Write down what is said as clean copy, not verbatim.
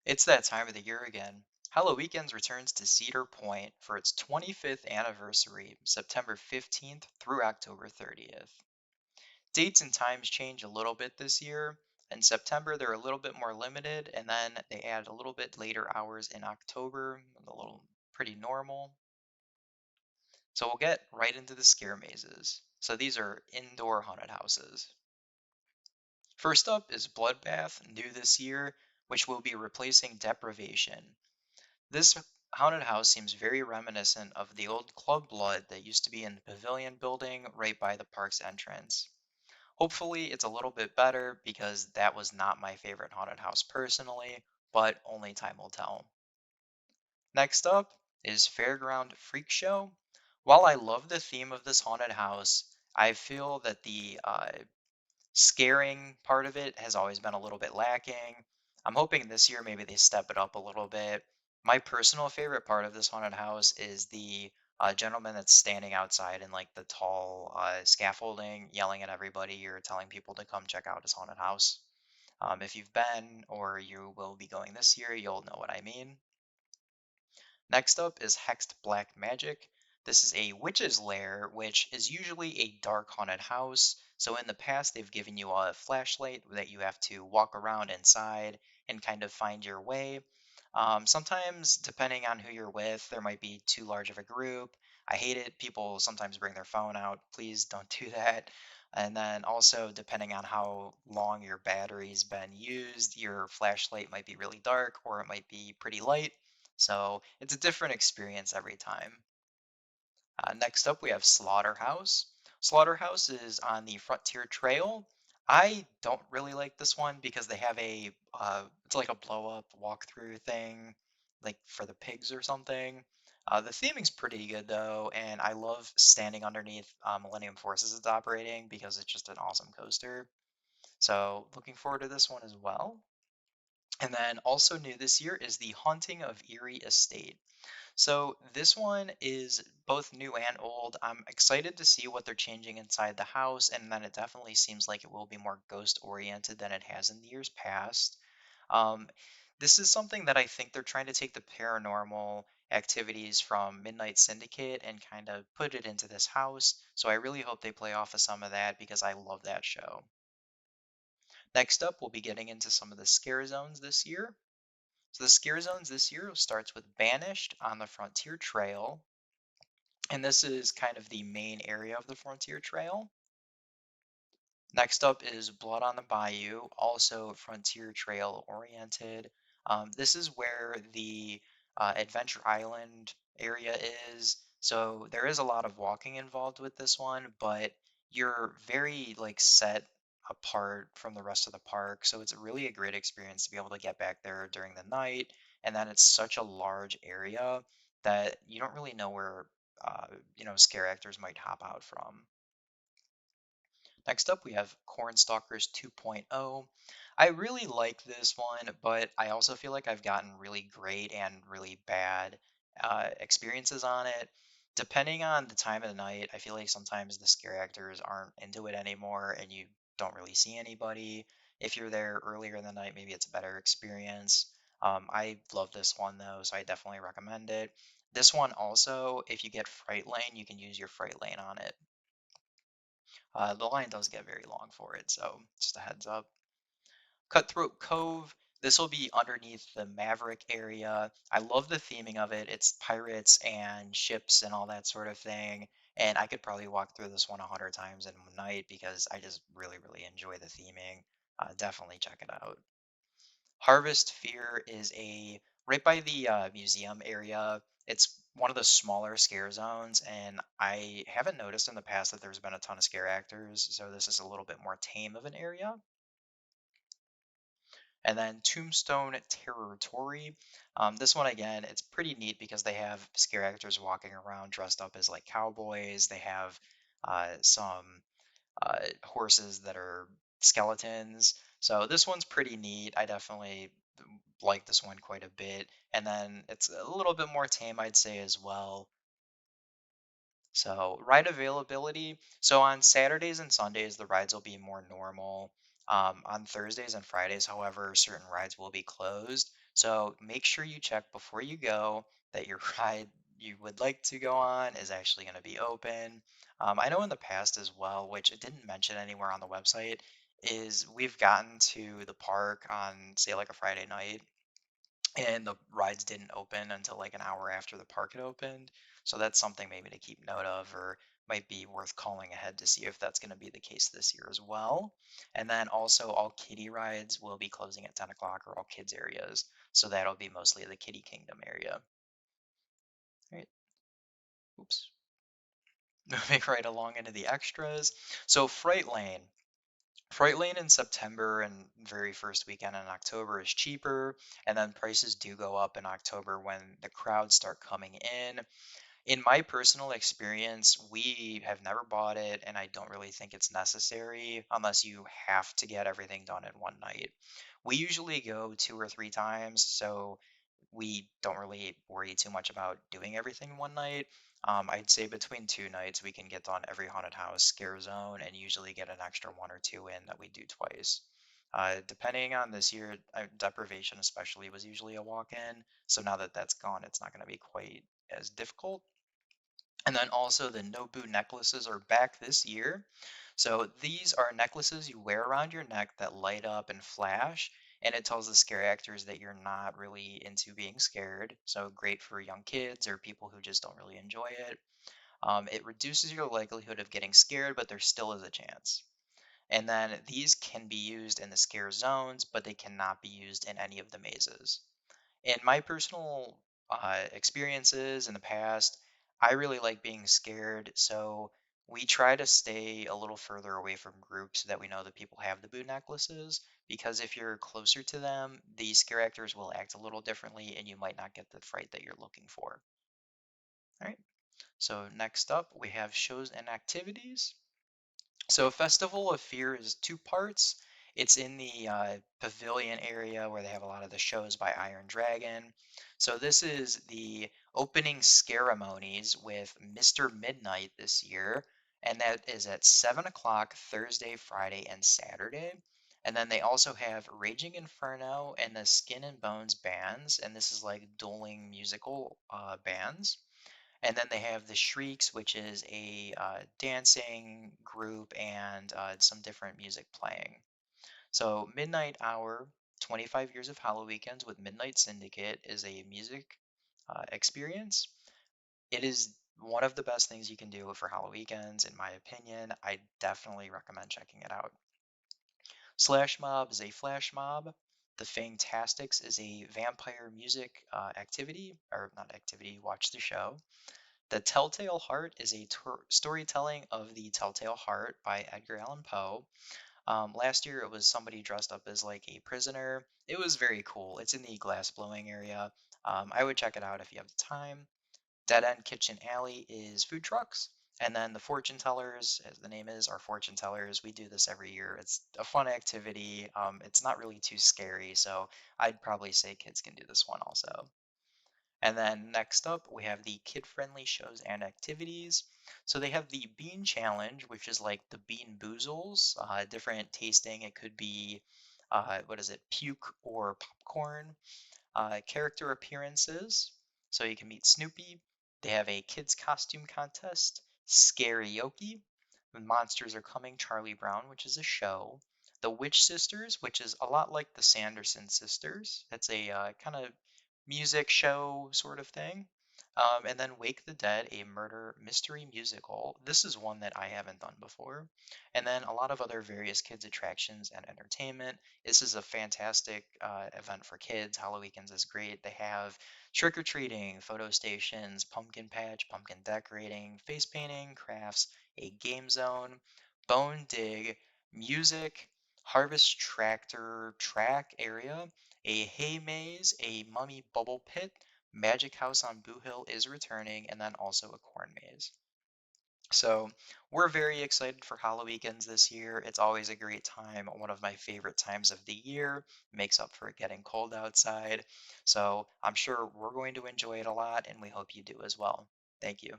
It's that time of the year again. Halloweekends returns to Cedar Point for its 25th anniversary, September 15th through October 30th. Dates and times change a little bit this year. In September, they're a little bit more limited, and then they add a little bit later hours in October, a little pretty normal. So we'll get right into the scare mazes. So these are indoor haunted houses. First up is Bloodbath, new this year, which will be replacing Deprivation. This haunted house seems very reminiscent of the old Club Blood that used to be in the Pavilion building right by the park's entrance. Hopefully, it's a little bit better because that was not my favorite haunted house personally, but only time will tell. Next up is Fairground Freak Show. While I love the theme of this haunted house, I feel that the scaring part of it has always been a little bit lacking. I'm hoping this year maybe they step it up a little bit. My personal favorite part of this haunted house is the gentleman that's standing outside in like the tall scaffolding, yelling at everybody or telling people to come check out his haunted house. If you've been or you will be going this year, you'll know what I mean. Next up is Hexed Black Magic. This is a witch's lair, which is usually a dark haunted house. So in the past, they've given you a flashlight that you have to walk around inside and kind of find your way. Sometimes, depending on who you're with, there might be too large of a group. I hate it. People sometimes bring their phone out. Please don't do that. And then also, depending on how long your battery's been used, your flashlight might be really dark or it might be pretty light. So it's a different experience every time. Next up, we have Slaughterhouse. Slaughterhouse is on the Frontier Trail. I don't really like this one because they have it's like a blow up walkthrough thing, like for the pigs or something. The theming's pretty good though, and I love standing underneath Millennium Force as it's operating because it's just an awesome coaster. So looking forward to this one as well. And then also new this year is the Haunting of Erie Estate. So this one is both new and old. I'm excited to see what they're changing inside the house, and then it definitely seems like it will be more ghost oriented than it has in the years past. Um, this is something that I think they're trying to take the paranormal activities from Midnight Syndicate and kind of put it into this house. So I really hope they play off of some of that because I love that show. Next up, we'll be getting into some of the scare zones this year. So the scare zones this year starts with Banished on the Frontier Trail, and this is kind of the main area of the Frontier Trail. Next up is Blood on the Bayou, also Frontier Trail oriented. This is where the Adventure Island area is. So there is a lot of walking involved with this one, but you're very like set apart from the rest of the park. So it's really a great experience to be able to get back there during the night. And then it's such a large area that you don't really know where scare actors might hop out from. Next up, we have Cornstalkers 2.0. I really like this one, but I also feel like I've gotten really great and really bad experiences on it. Depending on the time of the night, I feel like sometimes the scare actors aren't into it anymore and you don't really see anybody. If you're there earlier in the night, maybe it's a better experience. I love this one though, so I definitely recommend it. This one also, if you get Fright Lane, you can use your Fright Lane on it. The line does get very long for it, so just a heads up. Cutthroat Cove. This will be underneath the Maverick area. I love the theming of it. It's pirates and ships and all that sort of thing. And I could probably walk through this one 100 times in one night because I just really, really enjoy the theming. Definitely check it out. Harvest Fear is a right by the museum area. It's one of the smaller scare zones, and I haven't noticed in the past that there's been a ton of scare actors, so this is a little bit more tame of an area. And then Tombstone Territory. This one again, it's pretty neat because they have scare actors walking around dressed up as like cowboys. They have some horses that are skeletons. So this one's pretty neat. I definitely like this one quite a bit. And then it's a little bit more tame, I'd say, as well. So ride availability. So on Saturdays and Sundays, the rides will be more normal. On Thursdays and Fridays, however, certain rides will be closed. So make sure you check before you go that your ride you would like to go on is actually going to be open. I know in the past as well, which it didn't mention anywhere on the website, is we've gotten to the park on, say, like a Friday night, and the rides didn't open until like an hour after the park had opened. So that's something maybe to keep note of, or might be worth calling ahead to see if that's going to be the case this year as well. And then also, all kiddie rides will be closing at 10 o'clock, or all kids areas. So that'll be mostly the Kiddie Kingdom area. Right. Oops. Moving right along into the extras. So Fright Lane. Fright Lane in September and very first weekend in October is cheaper, and then prices do go up in October when the crowds start coming in. In my personal experience, we have never bought it, and I don't really think it's necessary unless you have to get everything done in one night. We usually go 2 or 3 times, so we don't really worry too much about doing everything one night. I'd say between 2 nights, we can get done every haunted house, scare zone, and usually get an extra one or two in that we do twice. Depending on this year, deprivation especially was usually a walk-in. So now that that's gone, it's not going to be quite as difficult. And then also the Nobu necklaces are back this year. So these are necklaces you wear around your neck that light up and flash, and it tells the scare actors that you're not really into being scared. So great for young kids or people who just don't really enjoy it. It reduces your likelihood of getting scared, but there still is a chance. And then these can be used in the scare zones, but they cannot be used in any of the mazes. In my personal experiences in the past, I really like being scared, so we try to stay a little further away from groups that we know that people have the boot necklaces, because if you're closer to them, the scare actors will act a little differently and you might not get the fright that you're looking for. All right, so next up we have shows and activities. So Festival of Fear is two parts. It's in the pavilion area where they have a lot of the shows by Iron Dragon. So this is the opening ceremonies with Mr. Midnight this year, and that is at 7 o'clock Thursday, Friday, and Saturday. And then they also have Raging Inferno and the Skin and Bones bands, and this is like dueling musical bands. And then they have the Shrieks, which is a dancing group and some different music playing. So Midnight Hour, 25 Years of Halloweekends with Midnight Syndicate is a music experience. It is one of the best things you can do for Halloweekends, in my opinion. I definitely recommend checking it out. Slash Mob is a flash mob. The Fantastics is a vampire music activity, or not activity, watch the show. The Telltale Heart is a storytelling of the Telltale Heart by Edgar Allan Poe. Last year it was somebody dressed up as like a prisoner. It was very cool. It's in the glass blowing area. I would check it out if you have the time. Dead End Kitchen Alley is food trucks. And then the fortune tellers, as the name is, are fortune tellers. We do this every year. It's a fun activity. It's not really too scary, so I'd probably say kids can do this one also. And then next up, we have the kid-friendly shows and activities. So they have the Bean Challenge, which is like the Bean Boozles, different tasting. It could be, what is it, puke or popcorn. Character appearances. So you can meet Snoopy. They have a kids costume contest, Scarioki. The Monsters Are Coming, Charlie Brown, which is a show. The Witch Sisters, which is a lot like the Sanderson Sisters. That's a kind of music show sort of thing. And then Wake the Dead, a murder mystery musical. This is one that I haven't done before. And then a lot of other various kids' attractions and entertainment. This is a fantastic event for kids. Halloweekends is great. They have trick or treating, photo stations, pumpkin patch, pumpkin decorating, face painting, crafts, a game zone, bone dig, music, harvest tractor track area, a hay maze, a mummy bubble pit, Magic House on Boo Hill is returning, and then also a corn maze. So we're very excited for Halloweekends this year. It's always a great time, one of my favorite times of the year. Makes up for it getting cold outside. So I'm sure we're going to enjoy it a lot, and we hope you do as well. Thank you.